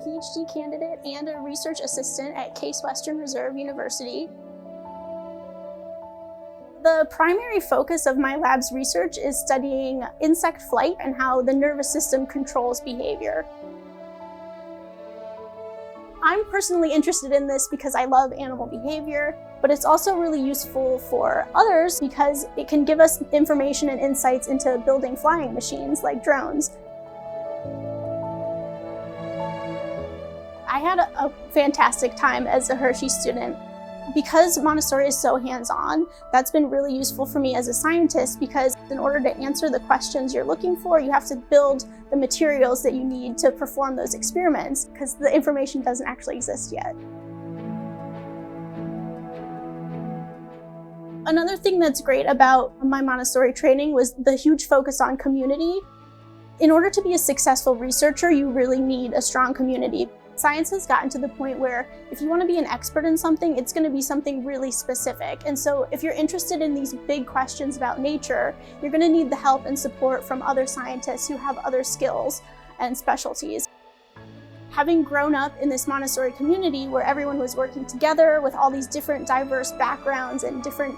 PhD candidate and a research assistant at Case Western Reserve University. The primary focus of my lab's research is studying insect flight and how the nervous system controls behavior. I'm personally interested in this because I love animal behavior, but it's also really useful for others because it can give us information and insights into building flying machines like drones. I had a fantastic time as a Hershey student. Because Montessori is so hands-on, that's been really useful for me as a scientist because in order to answer the questions you're looking for, you have to build the materials that you need to perform those experiments because the information doesn't actually exist yet. Another thing that's great about my Montessori training was the huge focus on community. In order to be a successful researcher, you really need a strong community. Science has gotten to the point where if you want to be an expert in something, it's going to be something really specific. And so if you're interested in these big questions about nature, you're going to need the help and support from other scientists who have other skills and specialties. Having grown up in this Montessori community where everyone was working together with all these different diverse backgrounds and different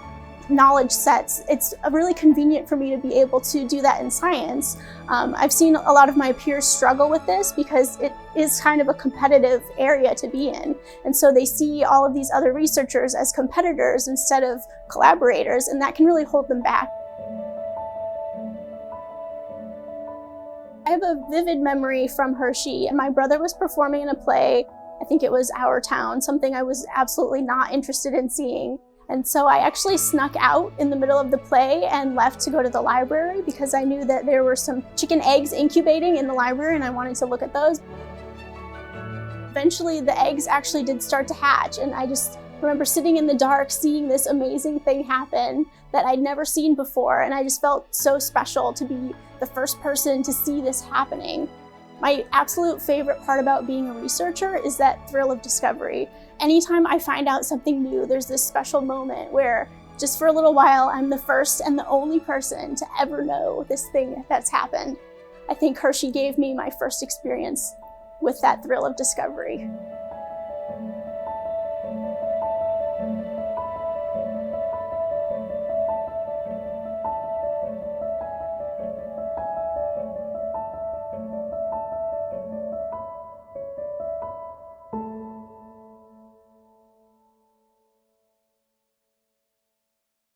knowledge sets, it's really convenient for me to be able to do that in science. I've seen a lot of my peers struggle with this because it is kind of a competitive area to be in. And so they see all of these other researchers as competitors instead of collaborators, and that can really hold them back. I have a vivid memory from Hershey. My brother was performing in a play, I think it was Our Town, something I was absolutely not interested in seeing. And so I actually snuck out in the middle of the play and left to go to the library because I knew that there were some chicken eggs incubating in the library and I wanted to look at those. Eventually the eggs actually did start to hatch, and I just remember sitting in the dark seeing this amazing thing happen that I'd never seen before, and I just felt so special to be the first person to see this happening. My absolute favorite part about being a researcher is that thrill of discovery. Anytime I find out something new, there's this special moment where just for a little while, I'm the first and the only person to ever know this thing that's happened. I think Hershey gave me my first experience with that thrill of discovery.